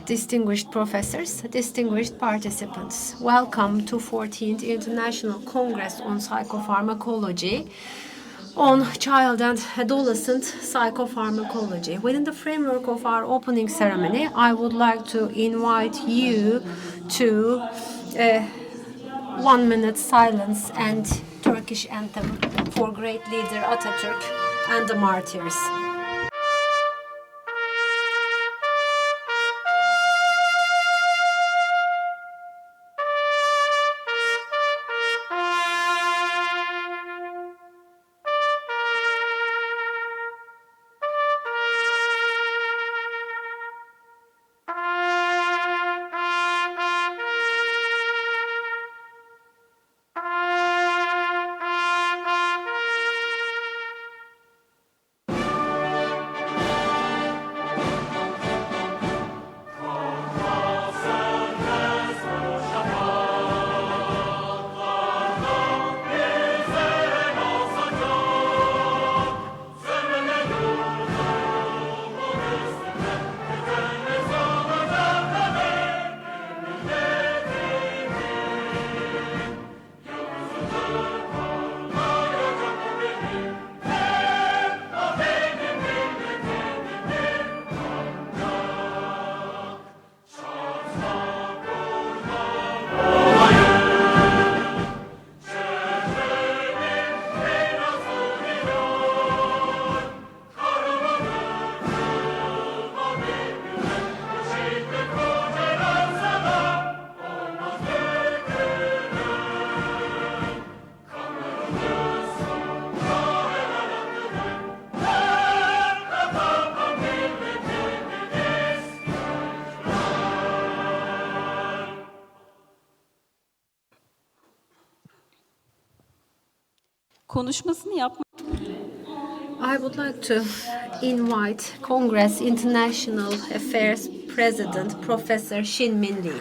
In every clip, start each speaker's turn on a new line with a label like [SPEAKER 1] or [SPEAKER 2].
[SPEAKER 1] distinguished professors, distinguished participants. Welcome to 14th International Congress on Psychopharmacology, on child and adolescent psychopharmacology. Within the framework of our opening ceremony, I would like to invite you to 1 minute silence and Turkish anthem for great leader Atatürk and the martyrs.
[SPEAKER 2] Konuşmasını yapmak.
[SPEAKER 1] I would like to invite Congress International Affairs President Professor Shin-Min Lee.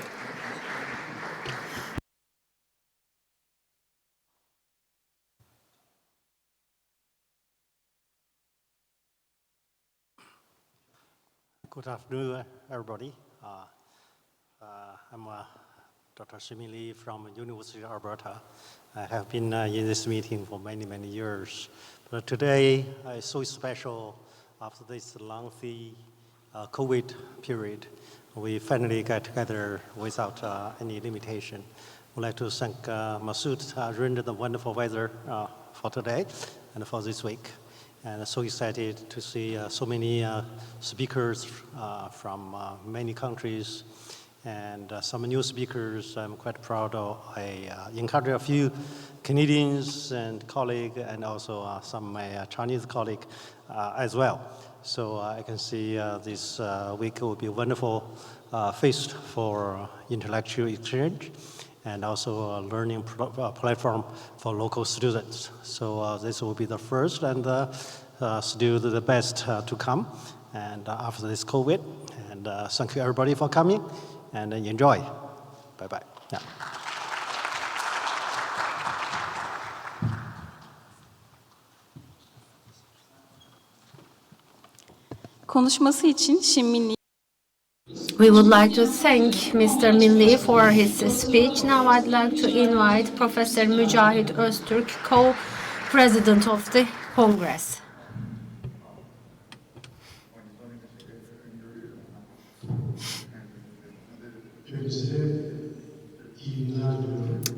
[SPEAKER 3] Good afternoon, everybody. I'm Dr. Shin-Min Lee from University of Alberta. I have been in this meeting for many, many years. But today is so special after this lengthy COVID period. We finally get together without any limitation. I'd like to thank Masood arranged the wonderful weather for today and for this week. And I'm so excited to see so many speakers from many countries and some new speakers. I'm quite proud of. I encountered a few Canadians and colleagues and also some of my Chinese colleagues as well. So I can see this week will be a wonderful feast for intellectual exchange and also a learning platform for local students. So this will be the first and still the best to come and after this COVID. And thank you everybody for coming and enjoy. Bye-bye. Yeah.
[SPEAKER 2] Konuşması için Shin-Min Lee.
[SPEAKER 1] We would like to thank Mr. Min Lee for his speech. Now I'd like to invite Professor Mücahit Öztürk, co-president of the Congress.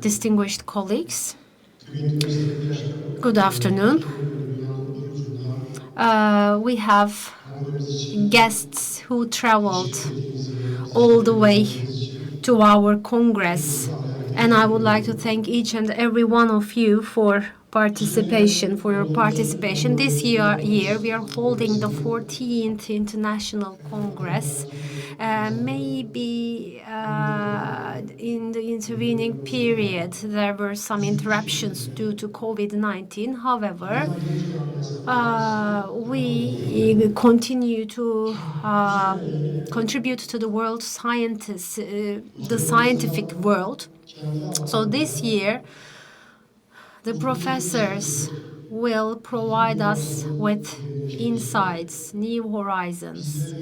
[SPEAKER 1] Distinguished colleagues, good afternoon. We have guests who traveled all the way to our Congress, and I would like to thank each and every one of you for your participation. This year we are holding the 14th International Congress. Maybe in the intervening period there were some interruptions due to COVID-19. However, we continue to contribute to the world scientists, the scientific world. So this year, the professors will provide us with insights, new horizons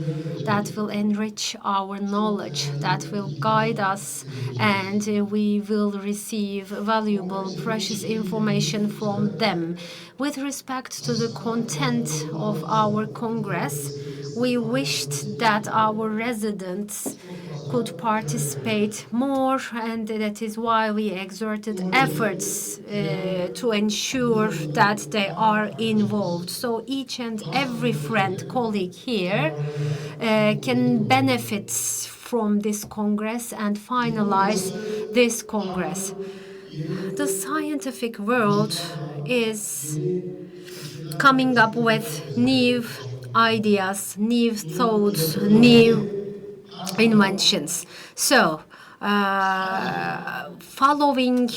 [SPEAKER 1] that will enrich our knowledge, that will guide us, and we will receive valuable, precious information from them. With respect to the content of our Congress, we wished that our residents could participate more, and that is why we exerted efforts to ensure that they are involved. So each and every friend, colleague here can benefit from this Congress and finalize this Congress. The scientific world is coming up with new ideas, new thoughts, new inventions. So, following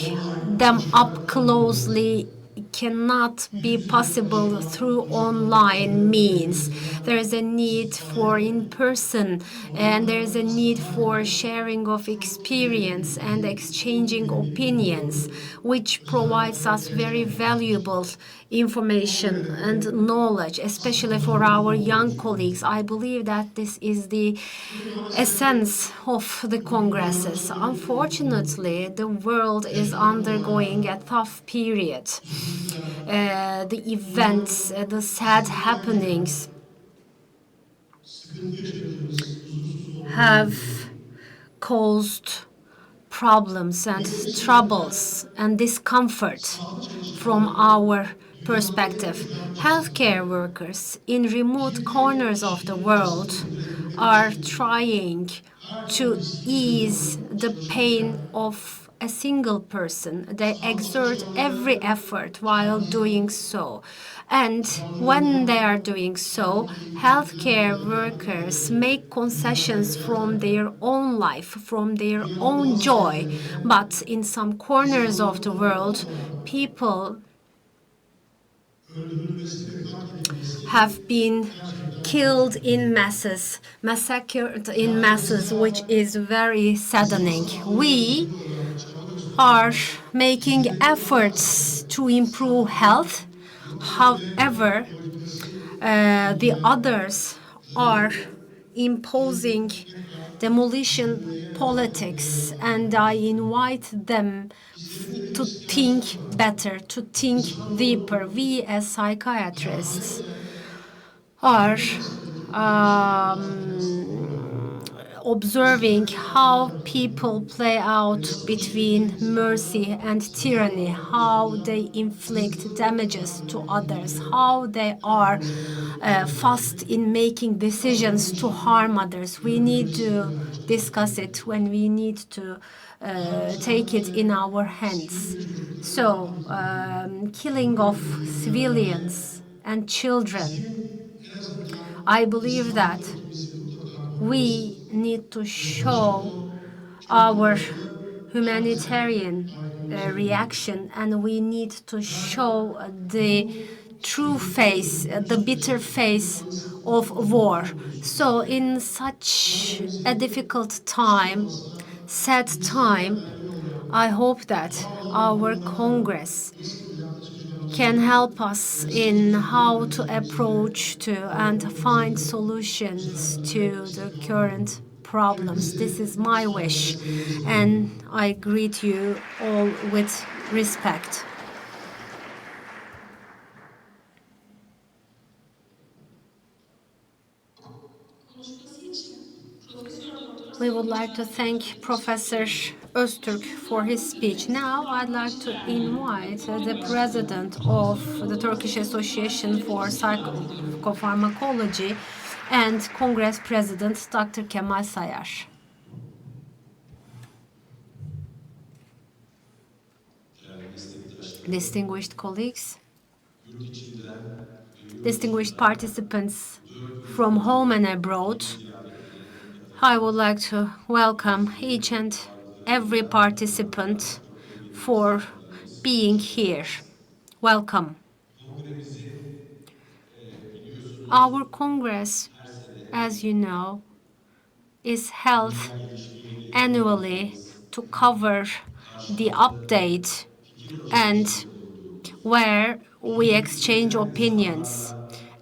[SPEAKER 1] them up closely cannot be possible through online means. There is a need for in-person, and there is a need for sharing of experience and exchanging opinions, which provides us very valuable information and knowledge, especially for our young colleagues. I believe that this is the essence of the congresses. Unfortunately, the world is undergoing a tough period. The events, the sad happenings have caused problems and troubles and discomfort from our perspective. Healthcare workers in remote corners of the world are trying to ease the pain of a single person. They exert every effort while doing so. And when they are doing so, healthcare workers make concessions from their own life, from their own joy. But in some corners of the world, people have been killed in masses, massacred in masses, which is very saddening. We are making efforts to improve health. However, the others are imposing demolition politics, and I invite them to think better, to think deeper. We as psychiatrists are observing how people play out between mercy and tyranny, how they inflict damages to others, how they are fast in making decisions to harm others. We need to discuss it when we need to take it in our hands. So, killing of civilians and children, I believe that we need to show our humanitarian reaction, and we need to show the true face, the bitter face of war. So in such a difficult time, sad time, I hope that our Congress can help us in how to approach to and find solutions to the current problems. This is my wish, and I greet you all with respect. We would like to thank Professor Öztürk for his speech. Now I'd like to invite the president of the Turkish Association for Psychopharmacology and Congress President Dr. Kemal Sayar. Distinguished colleagues, distinguished participants from home and abroad, I would like to welcome each and every participant for being here. Welcome. Our Congress, as you know, is held annually to cover the update and where we exchange opinions,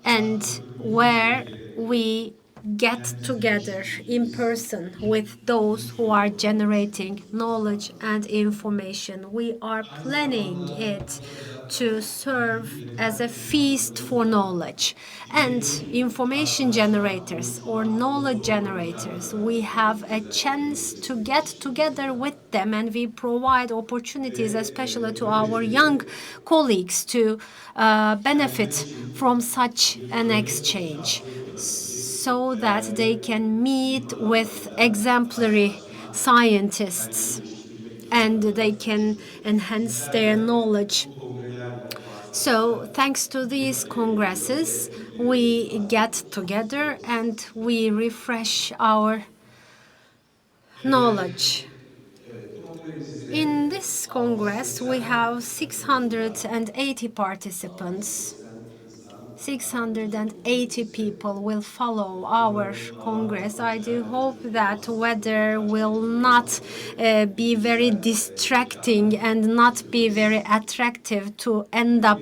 [SPEAKER 1] and where we get together in person with those who are generating knowledge and information. We are planning it to serve as a feast for knowledge. And information generators or knowledge generators, we have a chance to get together with them, and we provide opportunities, especially to our young colleagues, to benefit from such an exchange so that they can meet with exemplary scientists and they can enhance their knowledge. So, thanks to these congresses, we get together and we refresh our knowledge. In this congress, we have 680 participants. 680 people will follow our congress. I do hope that weather will not be very distracting and not be very attractive to end up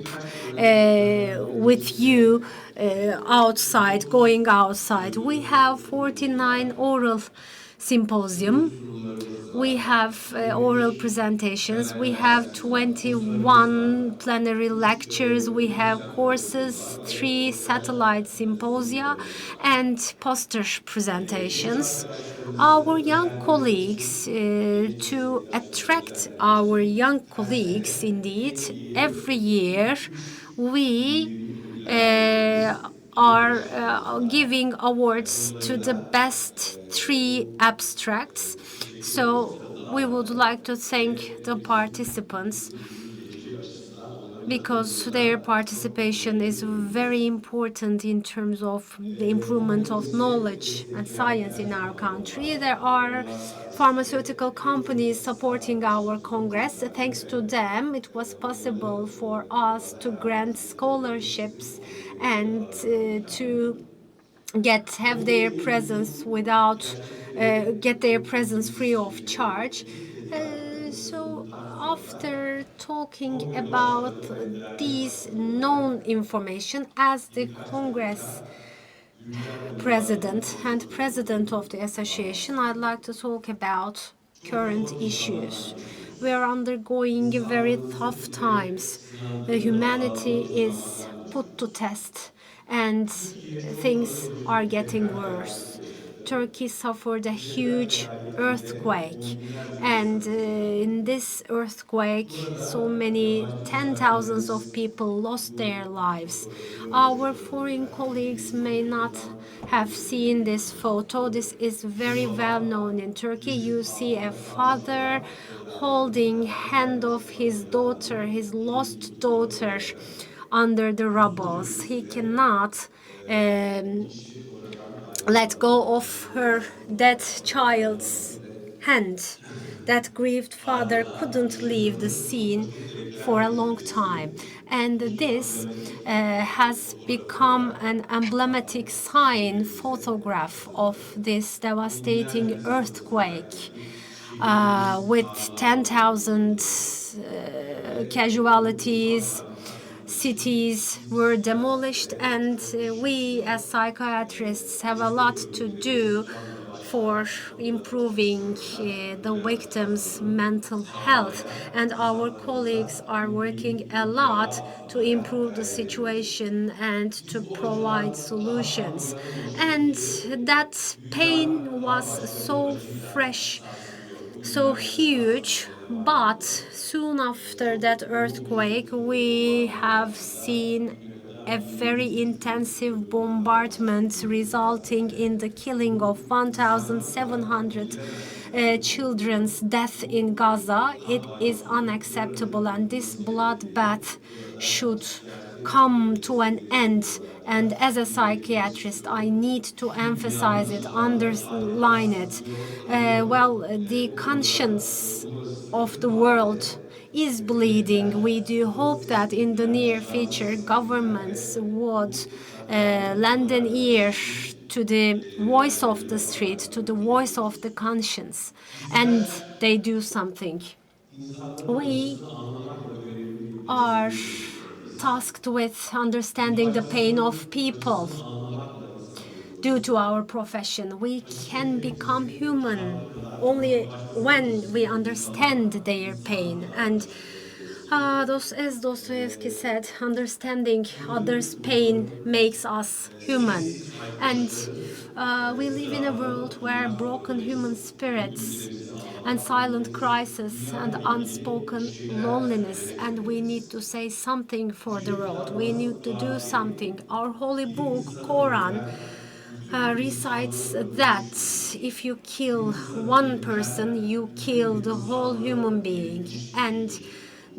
[SPEAKER 1] with you outside, going outside. We have 49 oral symposium. We have oral presentations. We have 21 plenary lectures. We have courses, 3 satellite symposia, and poster presentations. Our young colleagues, to attract our young colleagues, indeed, every year we are giving awards to the best 3 abstracts. So we would like to thank the participants because their participation is very important in terms of the improvement of knowledge and science in our country. There are pharmaceutical companies supporting our congress. Thanks to them, it was possible for us to grant scholarships and to have their presence get their presence free of charge. So after talking about these known information, as the Congress president and president of the association, I'd like to talk about current issues. We are undergoing very tough times. The humanity is put to test and things are getting worse. Turkey suffered a huge earthquake, and in this earthquake, so many 10,000s of people lost their lives. Our foreign colleagues may not have seen this photo. This is very well known in Turkey. You see a father holding hand of his daughter, his lost daughter, under the rubbles. He cannot let go of her dead child's hand. That grieved father couldn't leave the scene for a long time. And this has become an emblematic sign, photograph of this devastating earthquake with 10,000 casualties. Cities were demolished, and we as psychiatrists have a lot to do for improving the victims' mental health. And our colleagues are working a lot to improve the situation and to provide solutions. And that pain was so fresh, so huge, but soon after that earthquake, we have seen a very intensive bombardment resulting in the killing of 1,700 children's death in Gaza. It is unacceptable, and this bloodbath should come to an end. And as a psychiatrist, I need to emphasize it, underline it. The conscience of the world is bleeding. We do hope that in the near future, governments would lend an ear to the voice of the street, to the voice of the conscience, and they do something. We are tasked with understanding the pain of people due to our profession. We can become human only when we understand their pain. And as Dostoevsky said, understanding others' pain makes us human. And we live in a world where broken human spirits and silent crisis and unspoken loneliness, and we need to say something for the world. We need to do something. Our holy book, Quran, recites that if you kill one person, you kill the whole human being. And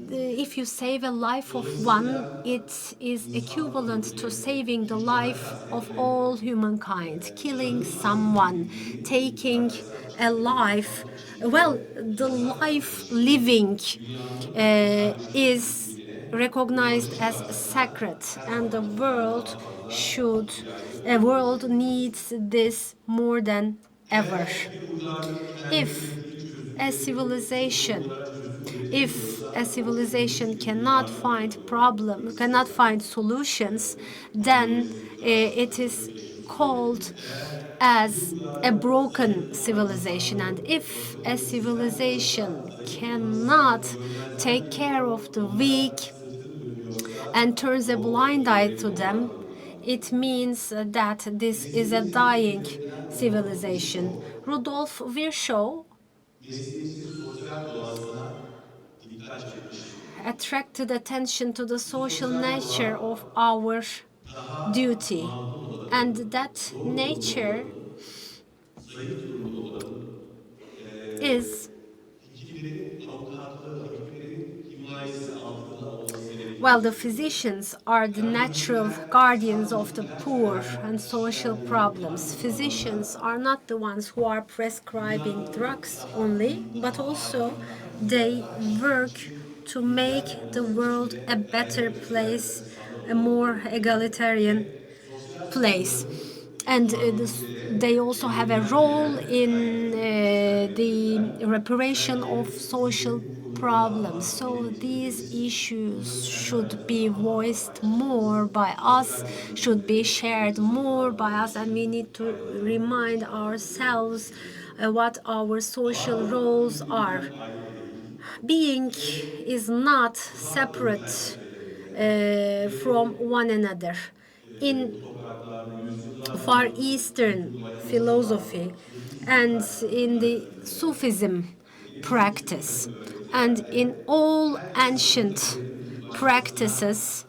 [SPEAKER 1] if you save a life of one, it is equivalent to saving the life of all humankind. Killing someone, taking a life, well, the life living is recognized as sacred, and the world should a world needs this more than ever. If a civilization if a civilization cannot find solutions, then it is called as a broken civilization. And if a civilization cannot take care of the weak and turns a blind eye to them, it means that this is a dying civilization. Rudolf Virchow attracted attention to the social nature of our duty, and that nature is, well, the physicians are the natural guardians of the poor and social problems. Physicians are not the ones who are prescribing drugs only, but also they work to make the world a better place, a more egalitarian place. And they also have a role in the reparation of social problems. So these issues should be voiced more by us, should be shared more by us, and we need to remind ourselves what our social roles are. Being is not separate from one another. In Far Eastern philosophy and in the Sufism practice and in all ancient practices,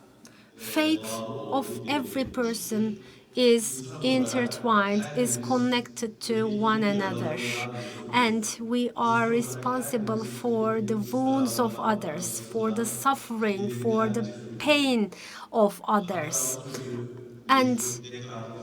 [SPEAKER 1] faith of every person is intertwined, is connected to one another. And we are responsible for the wounds of others, for the suffering, for the pain of others. And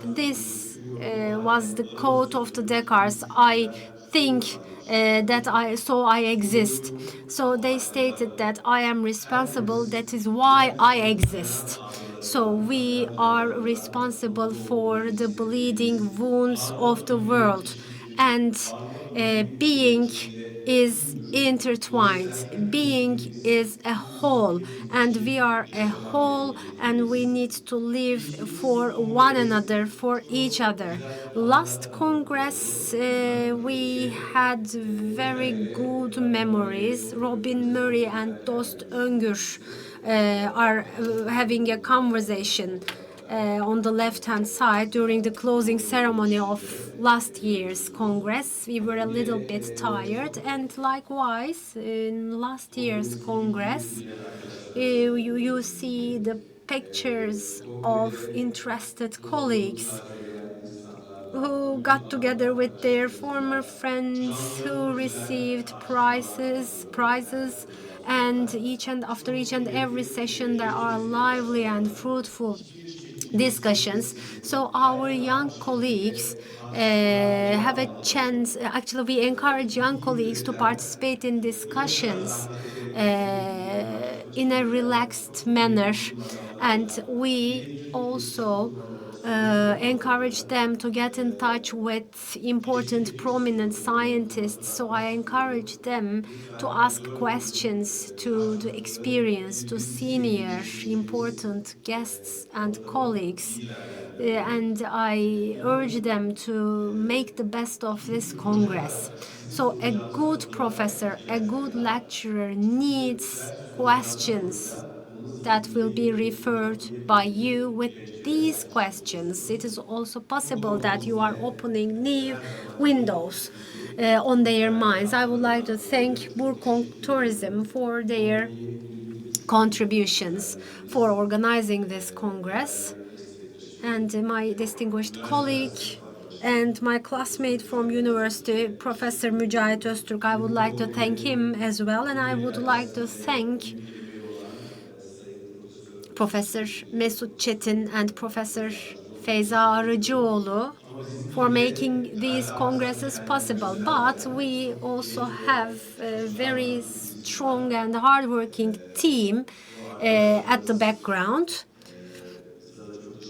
[SPEAKER 1] this was the quote of the Descartes. I think that I exist. So they stated that I am responsible, that is why I exist. So we are responsible for the bleeding wounds of the world, and being is intertwined. Being is a whole, and we are a whole, and we need to live for one another, for each other. Last Congress, we had very good memories. Robin Murray and Dost Öngür are having a conversation on the left-hand side during the closing ceremony of last year's Congress. We were a little bit tired, and likewise, in last year's Congress, you see the pictures of interested colleagues who got together with their former friends who received prizes, and each and every session there are lively and fruitful discussions. So our young colleagues have a chance. Actually, we encourage young colleagues to participate in discussions in a relaxed manner, and we also encourage them to get in touch with important, prominent scientists. So I encourage them to ask questions to the experienced, to senior, important guests and colleagues. And I urge them to make the best of this Congress. So a good professor, a good lecturer needs questions that will be referred by you with these questions. It is also possible that you are opening new windows on their minds. I would like to thank Burkong Tourism for their contributions for organizing this Congress, and my distinguished colleague and my classmate from university, Professor Mücahit Öztürk. I would like to thank him as well, and I would like to thank Professor Mesut Çetin and Professor Feyza Arıcıoğlu for making these congresses possible. But we also have a very strong and hardworking team at the background.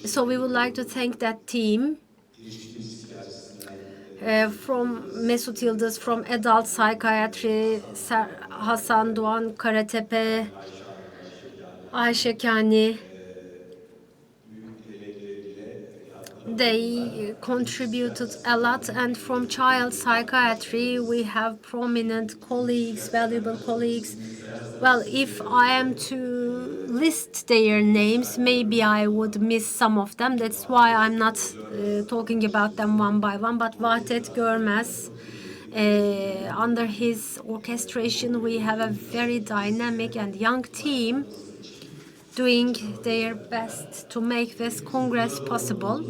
[SPEAKER 1] So we would like to thank that team from Mesut Yıldız, from Adult Psychiatry, Hasan Doğan Karatepe, Ayşe Kani. They contributed a lot, and from child psychiatry we have prominent colleagues, valuable colleagues. Well, if I am to list their names, maybe I would miss some of them. That's why I'm not talking about them one by one. But Vahdet Görmez, under his orchestration, we have a very dynamic and young team doing their best to make this Congress possible.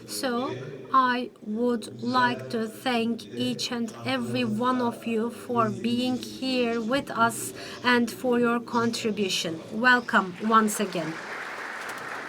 [SPEAKER 1] So I would like to thank each and every one of you for being here with us and for your contribution. Welcome once again.